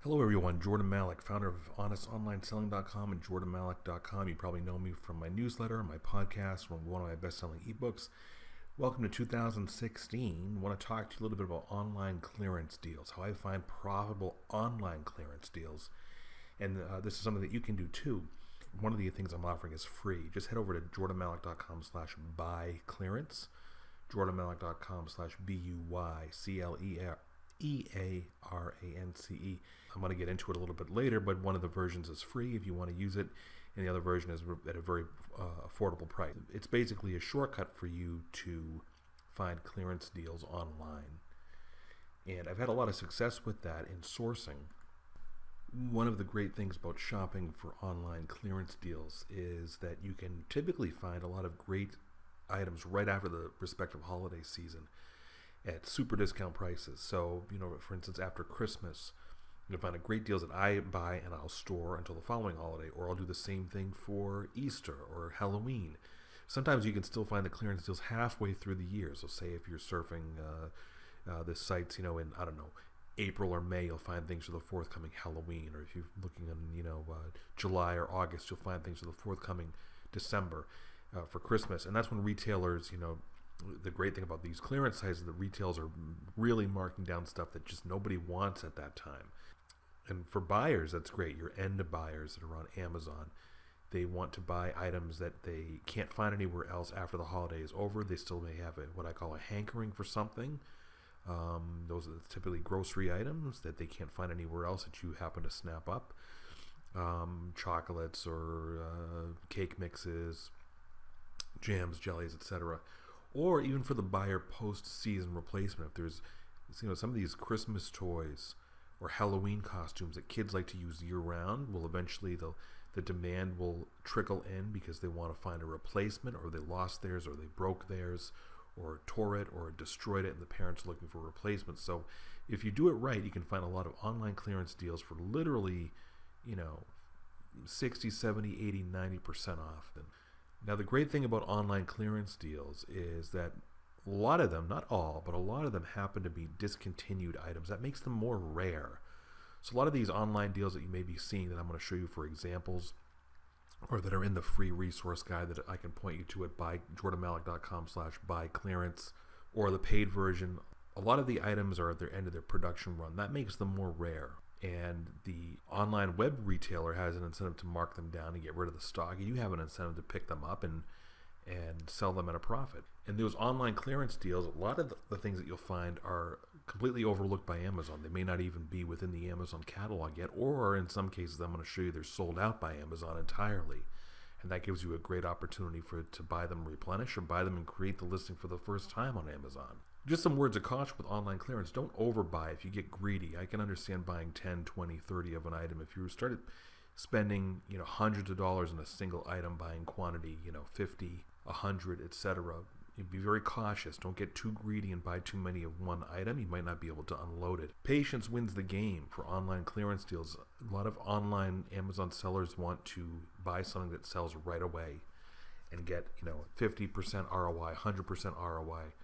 Hello everyone, Jordan Malik, founder of HonestOnlineSelling.com and JordanMalik.com. You probably know me from my newsletter, my podcast, from one of my best-selling ebooks. Welcome to 2016. I want to talk to you a little bit about online clearance deals, how I find profitable online clearance deals. And this is something that you can do too. One of the things I'm offering is free. Just head over to JordanMalik.com/buyclearance, JordanMalik.com/BUYCLEARANCE. I'm going to get into it a little bit later, but one of the versions is free if you want to use it, and the other version is at a very affordable price. It's basically a shortcut for you to find clearance deals online. And I've had a lot of success with that in sourcing. One of the great things about shopping for online clearance deals is that you can typically find a lot of great items right after the respective holiday season at super discount prices. So, for instance, after Christmas, you'll find great deals that I buy and I'll store until the following holiday, or I'll do the same thing for Easter or Halloween. Sometimes you can still find the clearance deals halfway through the year. So say if you're surfing the sites, in, I don't know, April or May, you'll find things for the forthcoming Halloween. Or if you're looking in, July or August, you'll find things for the forthcoming December for Christmas. And that's when retailers, the great thing about these clearance sites is that retailers are really marking down stuff that just nobody wants at that time. And for buyers, that's great. Your end buyers that are on Amazon, they want to buy items that they can't find anywhere else after the holiday is over. They still may have what I call a hankering for something. Those are typically grocery items that they can't find anywhere else that you happen to snap up. Chocolates or cake mixes, jams, jellies, etc. Or even for the buyer post-season replacement. If there's some of these Christmas toys or Halloween costumes that kids like to use year-round, will eventually the demand will trickle in because they want to find a replacement, or they lost theirs, or they broke theirs, or tore it, or destroyed it, and the parents are looking for a replacement. So if you do it right, you can find a lot of online clearance deals for literally 60, 70, 80, 90% off. Now the great thing about online clearance deals is that a lot of them, not all, but a lot of them happen to be discontinued items. That makes them more rare. So a lot of these online deals that you may be seeing that I'm going to show you for examples, or that are in the free resource guide that I can point you to at JordanMalik.com/buyclearance, or the paid version, a lot of the items are at their end of their production run. That makes them more rare. And the online web retailer has an incentive to mark them down and get rid of the stock. You have an incentive to pick them up and sell them at a profit. And those online clearance deals, a lot of the things that you'll find are completely overlooked by Amazon. They may not even be within the Amazon catalog yet, or in some cases I'm going to show you they're sold out by Amazon entirely. And that gives you a great opportunity to buy them, replenish, or buy them and create the listing for the first time on Amazon. Just some words of caution with online clearance. Don't overbuy if you get greedy. I can understand buying 10, 20, 30 of an item. If you started spending hundreds of dollars on a single item, buying quantity, 50, 100, etc., you'd be very cautious. Don't get too greedy and buy too many of one item. You might not be able to unload it. Patience wins the game for online clearance deals. A lot of online Amazon sellers want to buy something that sells right away and get 50% ROI, 100% ROI,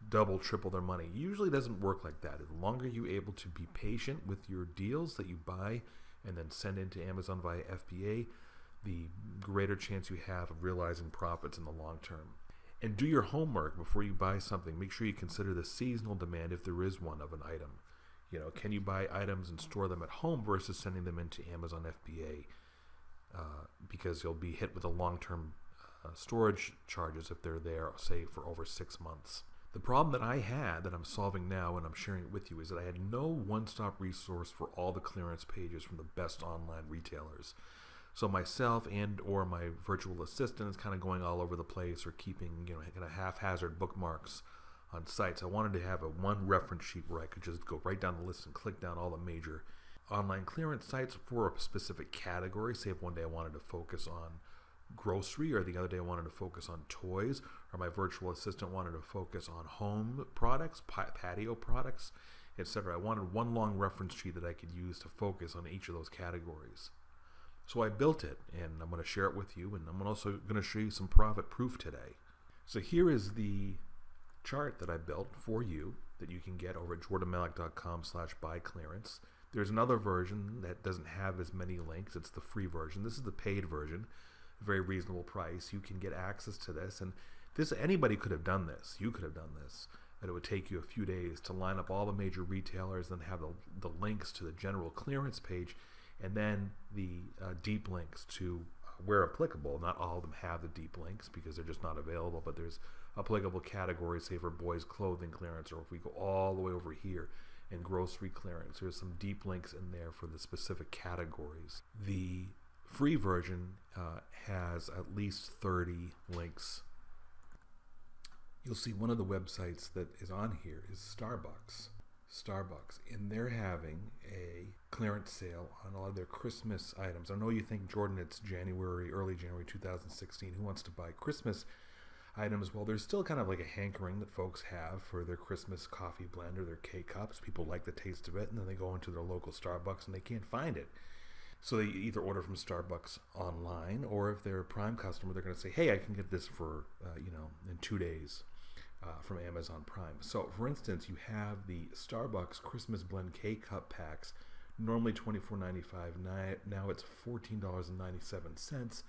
double, triple their money. Usually doesn't work like that. The longer you're able to be patient with your deals that you buy and then send into Amazon via FBA, the greater chance you have of realizing profits in the long term. And do your homework before you buy something. Make sure you consider the seasonal demand, if there is one, of an item. Can you buy items and store them at home versus sending them into Amazon FBA? Because you'll be hit with the long-term storage charges if they're there, say, for over 6 months. The problem that I had, that I'm solving now and I'm sharing it with you, is that I had no one-stop resource for all the clearance pages from the best online retailers. So myself and or my virtual assistant is kind of going all over the place, or keeping kind of haphazard bookmarks on sites. I wanted to have one reference sheet where I could just go right down the list and click down all the major online clearance sites for a specific category. Say if one day I wanted to focus on grocery, or the other day I wanted to focus on toys, or my virtual assistant wanted to focus on home products, patio products, etc. I wanted one long reference sheet that I could use to focus on each of those categories. So I built it, and I'm going to share it with you, and I'm also going to show you some profit proof today. So here is the chart that I built for you that you can get over at jordanmalik.com/buyclearance. There's another version that doesn't have as many links. It's the free version. This is the paid version, very reasonable price. You can get access to this, and anybody could have done this. You could have done this. And it would take you a few days to line up all the major retailers, then have the links to the general clearance page, and then the deep links to where applicable. Not all of them have the deep links because they're just not available, but there's applicable categories, say for boys clothing clearance, or if we go all the way over here in grocery clearance, there's some deep links in there for the specific categories. The free version has at least 30 links. You'll see one of the websites that is on here is Starbucks, and they're having a clearance sale on all of their Christmas items. I know you think, Jordan, it's early January 2016. Who wants to buy Christmas items? Well, there's still kind of like a hankering that folks have for their Christmas coffee blend or their K-Cups. People like the taste of it, and then they go into their local Starbucks and they can't find it. So they either order from Starbucks online, or if they're a Prime customer, they're going to say, hey, I can get this for, in 2 days. From Amazon Prime. So, for instance, you have the Starbucks Christmas Blend K-Cup packs, normally $24.95. Now it's $14.97.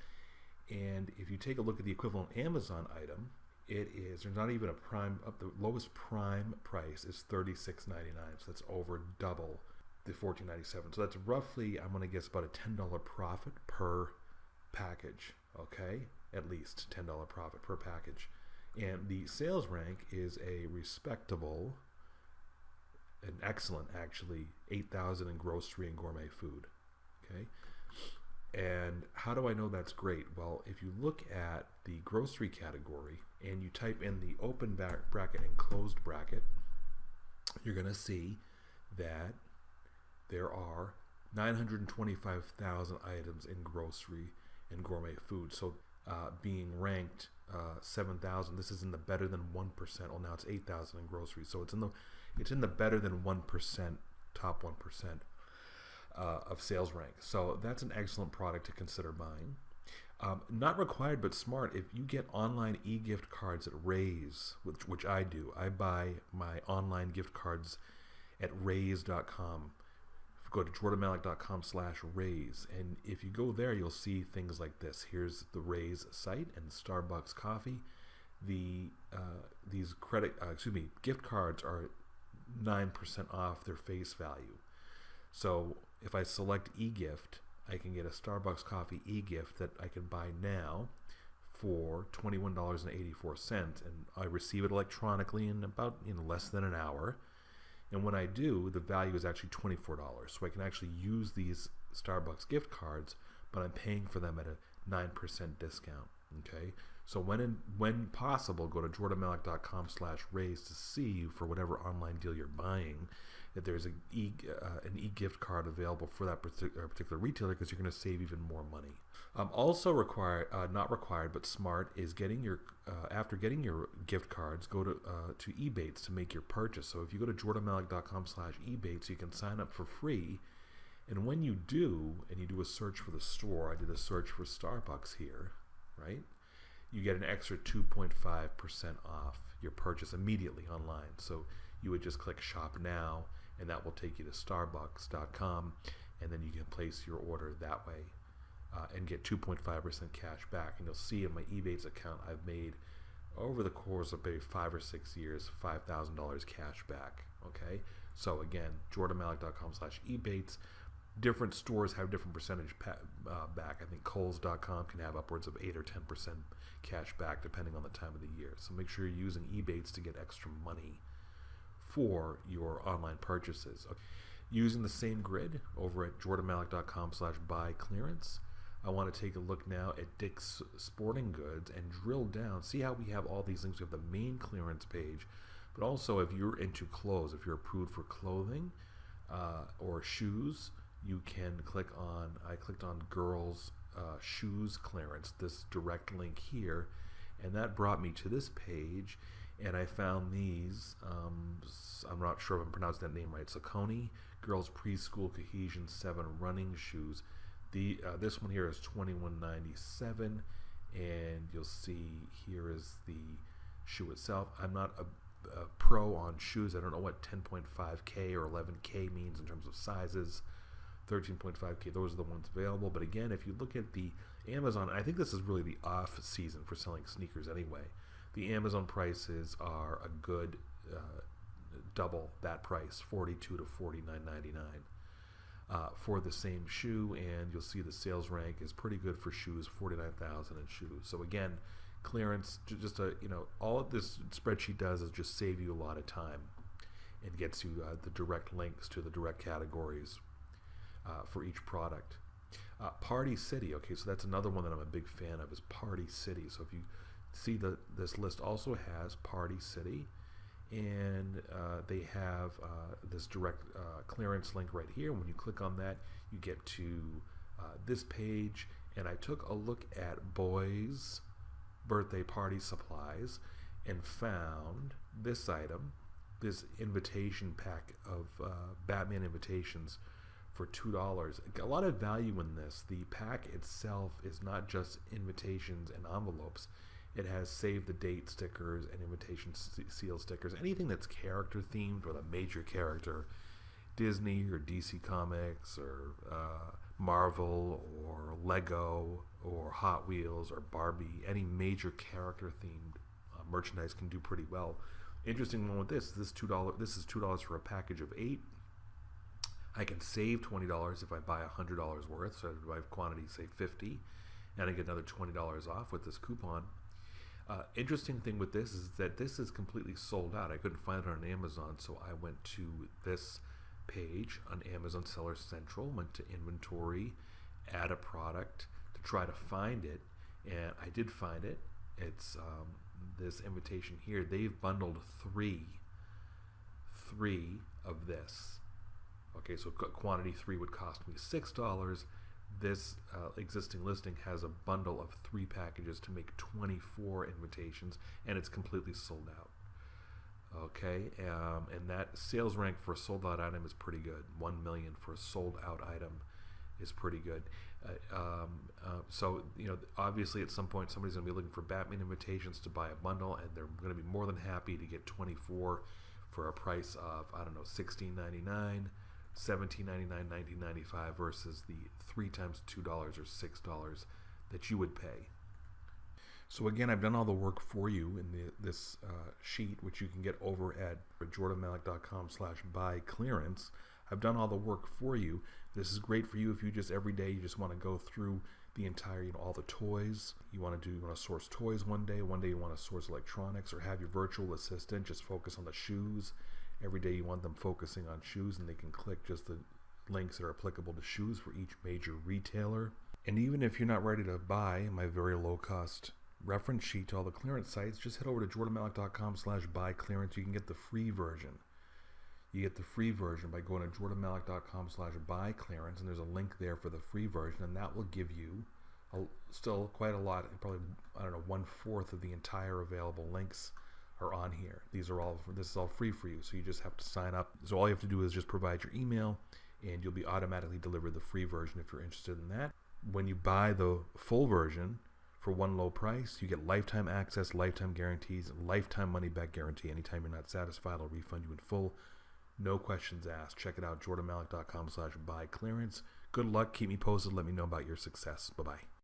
And if you take a look at the equivalent Amazon item, there's not even a Prime, the lowest Prime price is $36.99. So that's over double the $14.97. So that's roughly, I'm going to guess, about a $10 profit per package. Okay? At least $10 profit per package. And the sales rank is a respectable, an excellent actually, 8,000 in grocery and gourmet food. Okay, and how do I know that's great? Well, if you look at the grocery category and you type in the open bracket and closed bracket, you're going to see that there are 925,000 items in grocery and gourmet food. So being ranked 7,000. This is in the better than 1%. Well, now it's 8,000 in groceries, so it's in the better than 1%, top 1% of sales rank. So that's an excellent product to consider buying. Not required, but smart. If you get online e-gift cards at Raise, which I do, I buy my online gift cards at raise.com. Go to jordanmalik.com/raise, and if you go there, you'll see things like this. Here's the Raise site and Starbucks coffee. These gift cards are 9% off their face value. So if I select e-gift, I can get a Starbucks coffee e-gift that I can buy now for $21.84, and I receive it electronically in about less than an hour. And when I do, the value is actually $24. So I can actually use these Starbucks gift cards, but I'm paying for them at a 9% discount. Okay. So when possible, go to jordanmalik.com/raise to see, for whatever online deal you're buying, that there's an e-gift card available for that particular retailer, because you're going to save even more money. Also required, not required, but smart, is getting your after getting your gift cards, go to Ebates to make your purchase. So if you go to jordanmalik.com/ebates, you can sign up for free. And when you do, and you do a search for the store, I did a search for Starbucks here, right? You get an extra 2.5% off your purchase immediately online. So you would just click Shop Now, and that will take you to starbucks.com, and then you can place your order that way and get 2.5% cash back. And you'll see in my Ebates account, I've made, over the course of maybe 5 or 6 years, $5,000 cash back. Okay, so again, jordanmalik.com/ebates. Different stores have different percentage back. I think Kohl's.com can have upwards of 8 or 10% cash back depending on the time of the year. So make sure you're using Ebates to get extra money for your online purchases. Okay. Using the same grid over at jordanmalik.com/buy clearance, I want to take a look now at Dick's Sporting Goods and drill down. See how we have all these things. We have the main clearance page, but also if you're into clothes, if you're approved for clothing or shoes, you can click on, I clicked on girls shoes clearance, this direct link here, and that brought me to this page, and I found these, I'm not sure if I'm pronouncing that name right, Saucony girls preschool cohesion 7 running shoes. This one here is $21.97, and you'll see here is the shoe itself. I'm not pro on shoes. I don't know what 10.5K or 11K means in terms of sizes. 13.5K, those are the ones available. But again, if you look at the Amazon, I think this is really the off season for selling sneakers anyway. The Amazon prices are a good double that price, $42 to $49.99 for the same shoe, and you'll see the sales rank is pretty good for shoes, 49,000 in shoes. So again, clearance, just a, all of this spreadsheet does is just save you a lot of time and gets you the direct links to the direct categories for each product. Party City, okay, so that's another one that I'm a big fan of, is Party City. So if you see this list also has Party City, and they have this direct clearance link right here. When you click on that, you get to this page, and I took a look at boys' birthday party supplies and found this item, this invitation pack of Batman invitations for $2. A lot of value in this. The pack itself is not just invitations and envelopes. It has save the date stickers and invitation seal stickers. Anything that's character themed with a major character, Disney or DC Comics or Marvel or Lego or Hot Wheels or Barbie, any major character themed merchandise can do pretty well. Interesting one with this is $2. This is $2 for a package of 8. I can save $20 if I buy $100 worth. So if I have quantity, say 50, and I get another $20 off with this coupon. Interesting thing with this is that this is completely sold out. I couldn't find it on Amazon, so I went to this page on Amazon Seller Central, went to inventory, add a product to try to find it, and I did find it. It's this invitation here. They've bundled three of this. Okay, so quantity 3 would cost me $6. This existing listing has a bundle of 3 packages to make 24 invitations, and it's completely sold out. Okay, and that sales rank for a sold out item is pretty good. 1 million for a sold out item is pretty good. So obviously at some point somebody's going to be looking for Batman invitations to buy a bundle, and they're going to be more than happy to get 24 for a price of, I don't know, $16.99. $17.99, $19.95 versus the 3 times $2 or $6 that you would pay. So again, I've done all the work for you in this sheet, which you can get over at jordanmalik.com/buy-clearance. I've done all the work for you. This is great for you if you just every day you just want to go through the entire, all the toys. You want to source toys one day you want to source electronics, or have your virtual assistant just focus on the shoes. Every day you want them focusing on shoes, and they can click just the links that are applicable to shoes for each major retailer. And even if you're not ready to buy my very low cost reference sheet to all the clearance sites, just head over to jordanmalik.com/buy-clearance. You can get the free version. You get the free version by going to jordanmalik.com/buy-clearance, and there's a link there for the free version, and that will give you still quite a lot, probably, I don't know, 1/4 of the entire available links are on here. This is all free for you, so you just have to sign up. So all you have to do is just provide your email, and you'll be automatically delivered the free version if you're interested in that. When you buy the full version for one low price, you get lifetime access, lifetime guarantees, lifetime money back guarantee. Anytime you're not satisfied, I'll refund you in full. No questions asked. Check it out, jordanmalik.com/buy-clearance. Good luck. Keep me posted. Let me know about your success. Bye-bye.